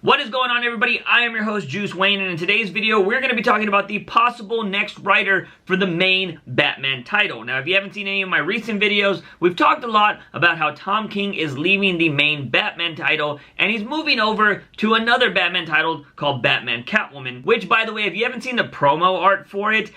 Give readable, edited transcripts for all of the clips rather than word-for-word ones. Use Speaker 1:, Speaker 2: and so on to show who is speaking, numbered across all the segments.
Speaker 1: What is going on, everybody? I am your host, Juice Wayne, and in today's video, we're going to be talking about the possible next writer for the main Batman title. Now, if you haven't seen any of my recent videos, we've talked a lot about how Tom King is leaving the main Batman title, and he's moving over to another Batman title called Batman Catwoman, which, by the way, if you haven't seen the promo art for it,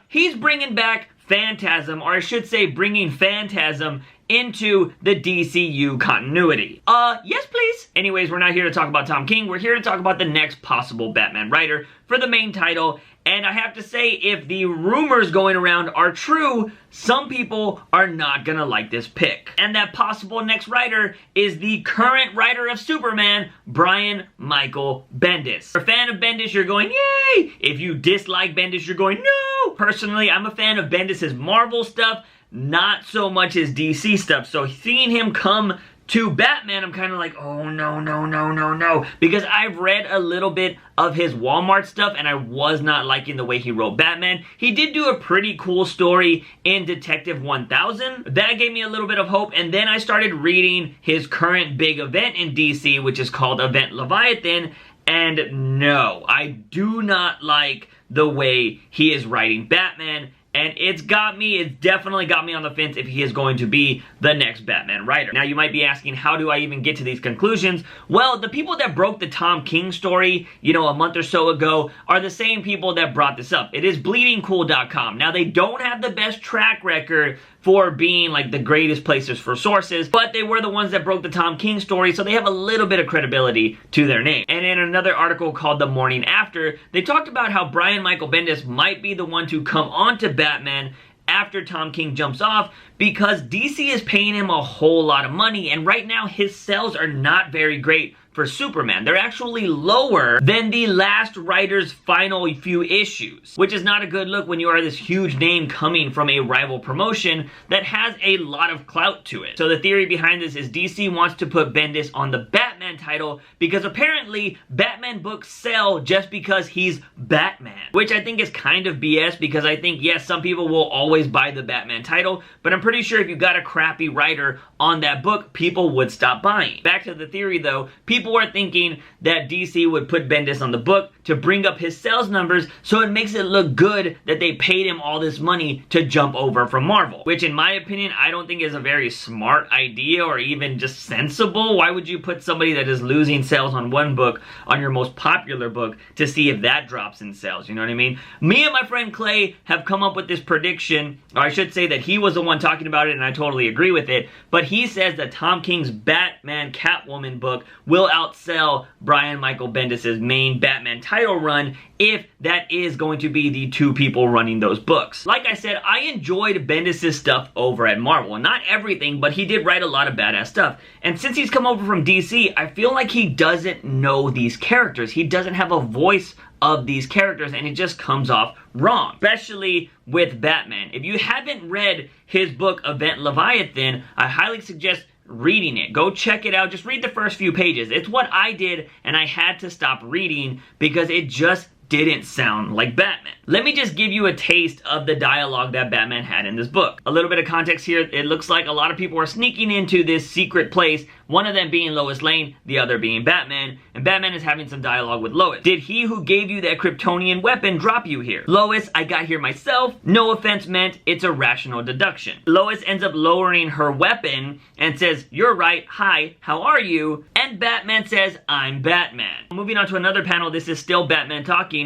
Speaker 1: he's bringing back Phantasm, or I should say bringing Phantasm into the DCU continuity. Yes please. Anyways, we're not here to talk about Tom King, we're here to talk about the next possible Batman writer for the main title, and I have to say, if the rumors going around are true, some people are not gonna like this pick. And that possible next writer is the current writer of Superman, Brian Michael Bendis. If you're a fan of Bendis, you're going, yay! If you dislike Bendis, you're going, no! Personally, I'm a fan of Bendis' Marvel stuff, not so much his DC stuff. So seeing him come to Batman, I'm kind of like, oh no, no, no, no, no. Because I've read a little bit of his Walmart stuff and I was not liking the way he wrote Batman. He did do a pretty cool story in Detective 1000. That gave me a little bit of hope, and then I started reading his current big event in DC, which is called Event Leviathan, and no, I do not like the way he is writing Batman. And it's definitely got me on the fence if he is going to be the next Batman writer. Now you might be asking, how do I even get to these conclusions? Well, the people that broke the Tom King story, you know, a month or so ago, are the same people that brought this up. It is bleedingcool.com. Now they don't have the best track record for being like the greatest places for sources, but they were the ones that broke the Tom King story, so they have a little bit of credibility to their name. And in another article called The Morning After, they talked about how Brian Michael Bendis might be the one to come on to Batman after Tom King jumps off, because DC is paying him a whole lot of money, and right now his sales are not very great for Superman. They're actually lower than the last writer's final few issues, which is not a good look when you are this huge name coming from a rival promotion that has a lot of clout to it. So the theory behind this is DC wants to put Bendis on the Batman title because apparently Batman books sell just because he's Batman, which I think is kind of BS, because I think, yes, some people will always buy the Batman title, but I'm pretty sure if you got a crappy writer on that book, people would stop buying. Back to the theory though, people were thinking that DC would put Bendis on the book to bring up his sales numbers, so it makes it look good that they paid him all this money to jump over from Marvel, which in my opinion, I don't think is a very smart idea or even just sensible. Why would you put somebody that is losing sales on one book on your most popular book to see if that drops in sales? You know what I mean? Me and my friend Clay have come up with this prediction, or I should say that he was the one talking about it and I totally agree with it, but he says that Tom King's Batman Catwoman book will outsell Brian Michael Bendis' main Batman title run if that is going to be the two people running those books. Like I said, I enjoyed Bendis' stuff over at Marvel. Not everything, but he did write a lot of badass stuff. And since he's come over from DC, I feel like he doesn't know these characters. He doesn't have a voice of these characters, and it just comes off wrong, especially with Batman. If you haven't read his book Event Leviathan, I highly suggest reading it. Go check it out. Just read the first few pages. It's what I did, and I had to stop reading because it just didn't sound like Batman. Let me just give you a taste of the dialogue that Batman had in this book. A little bit of context here. It looks like a lot of people are sneaking into this secret place, one of them being Lois Lane, the other being Batman, and Batman is having some dialogue with Lois. Did he who gave you that Kryptonian weapon drop you here? Lois, I got here myself. No offense meant, it's a rational deduction. Lois ends up lowering her weapon and says, you're right, hi, how are you? And Batman says, I'm Batman. Moving on to another panel, this is still Batman talking.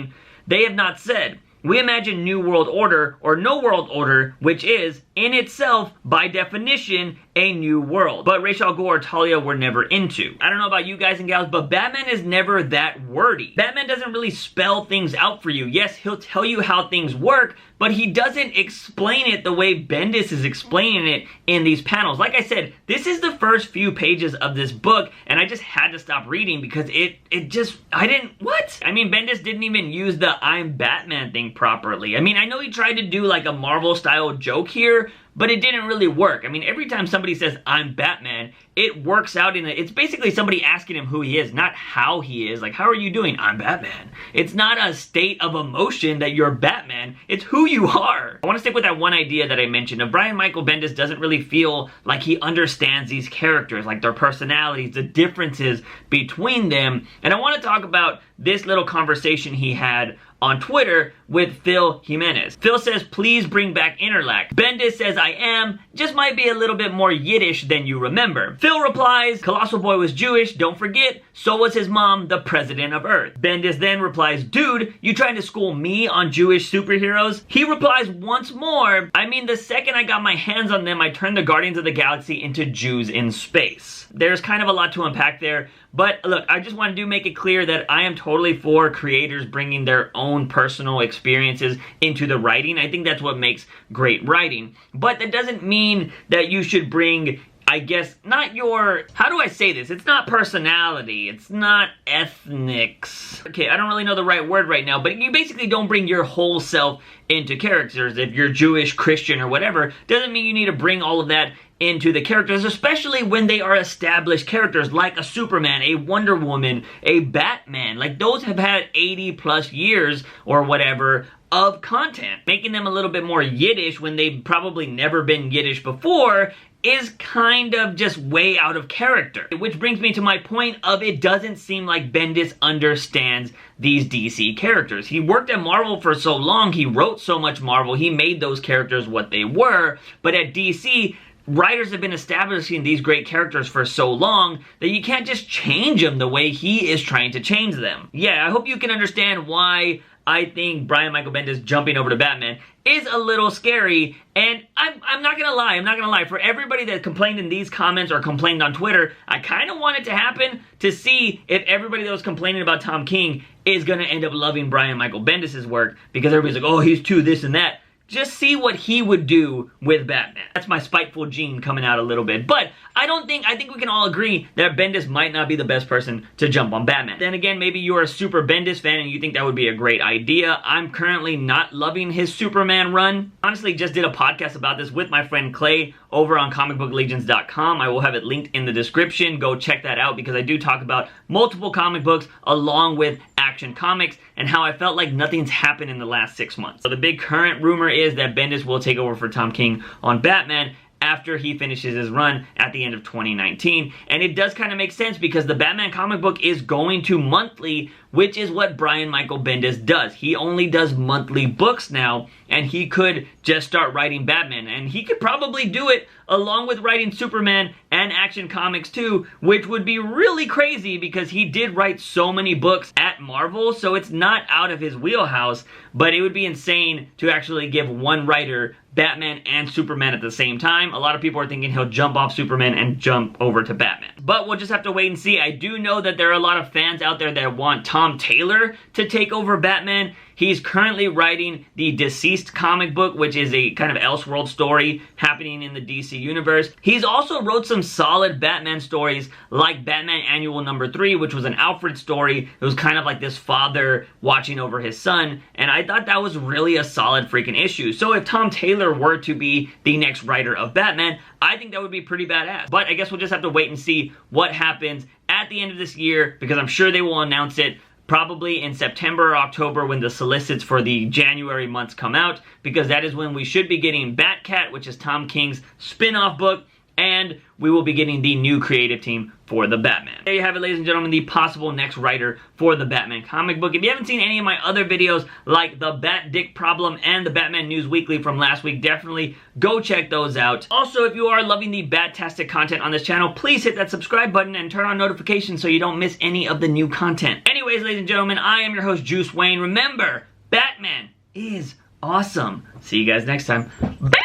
Speaker 1: They have not said, we imagine New World Order or No World Order, which is, in itself, by definition, a new world. But Ra's al Ghul or Talia were never into. I don't know about you guys and gals, but Batman is never that wordy. Batman doesn't really spell things out for you. Yes, he'll tell you how things work, but he doesn't explain it the way Bendis is explaining it in these panels. Like I said, this is the first few pages of this book, and I just had to stop reading because I mean, Bendis didn't even use the I'm Batman thing properly. I mean, I know he tried to do like a Marvel style joke here, but it didn't really work. I mean, every time somebody says, I'm Batman, it works out it's basically somebody asking him who he is, not how he is. Like, how are you doing? I'm Batman. It's not a state of emotion that you're Batman. It's who you are. I want to stick with that one idea that I mentioned of Brian Michael Bendis doesn't really feel like he understands these characters, like their personalities, the differences between them. And I want to talk about this little conversation he had on Twitter with Phil Jimenez. Phil says, please bring back Interlac. Bendis says, I am, just might be a little bit more Yiddish than you remember. Phil replies, Colossal Boy was Jewish, don't forget, so was his mom, the president of Earth. Bendis then replies, dude, you trying to school me on Jewish superheroes? He replies once more, I mean, the second I got my hands on them, I turned the Guardians of the Galaxy into Jews in space. There's kind of a lot to unpack there, but look, I just want to make it clear that I am totally for creators bringing their own personal experiences into the writing. I think that's what makes great writing. But that doesn't mean that you should bring, I guess, not your, how do I say this? It's not personality. It's not ethnics. Okay, I don't really know the right word right now, but you basically don't bring your whole self into characters. If you're Jewish, Christian, or whatever, doesn't mean you need to bring all of that into the characters, especially when they are established characters like a Superman, a Wonder Woman, a Batman. Like, those have had 80 plus years or whatever of content. Making them a little bit more Yiddish when they've probably never been Yiddish before is kind of just way out of character. Which brings me to my point of it doesn't seem like Bendis understands these DC characters. He worked at Marvel for so long, he wrote so much Marvel, he made those characters what they were, but at DC, writers have been establishing these great characters for so long that you can't just change them the way he is trying to change them. Yeah, I hope you can understand why I think Brian Michael Bendis jumping over to Batman is a little scary, and I'm not gonna lie, for everybody that complained in these comments or complained on Twitter, I kind of want it to happen to see if everybody that was complaining about Tom King is gonna end up loving Brian Michael Bendis' work, because everybody's like, oh, he's too this and that. Just see what he would do with Batman. That's my spiteful gene coming out a little bit. But I think we can all agree that Bendis might not be the best person to jump on Batman. Then again, maybe you're a super Bendis fan and you think that would be a great idea. I'm currently not loving his Superman run. Honestly, just did a podcast about this with my friend Clay over on comicbooklegions.com. I will have it linked in the description. Go check that out because I do talk about multiple comic books along with Action Comics and how I felt like nothing's happened in the last 6 months. So the big current rumor is that Bendis will take over for Tom King on Batman after he finishes his run at the end of 2019. And it does kind of make sense because the Batman comic book is going to monthly, which is what Brian Michael Bendis does. He only does monthly books now, and he could just start writing Batman. And he could probably do it along with writing Superman and Action Comics too, which would be really crazy because he did write so many books at Marvel, so it's not out of his wheelhouse, but it would be insane to actually give one writer Batman and Superman at the same time. A lot of people are thinking he'll jump off Superman and jump over to Batman. But we'll just have to wait and see. I do know that there are a lot of fans out there that want Tom Taylor to take over Batman. He's currently writing the Deceased comic book, which is a kind of Elseworld story happening in the DC universe. He's also wrote some solid Batman stories like Batman Annual number 3, which was an Alfred story. It was kind of like this father watching over his son, and I thought that was really a solid freaking issue. So if Tom Taylor were to be the next writer of Batman, I think that would be pretty badass. But I guess we'll just have to wait and see what happens at the end of this year, because I'm sure they will announce it probably in September or October when the solicits for the January months come out, because that is when we should be getting Batcat, which is Tom King's spin-off book, and we will be getting the new creative team for the Batman. There you have it, ladies and gentlemen, the possible next writer for the Batman comic book. If you haven't seen any of my other videos, like the Bat Dick Problem and the Batman News Weekly from last week, definitely go check those out. Also, if you are loving the Bat-tastic content on this channel, please hit that subscribe button and turn on notifications so you don't miss any of the new content. Anyways, ladies and gentlemen, I am your host, Juice Wayne. Remember, Batman is awesome. See you guys next time. Bye!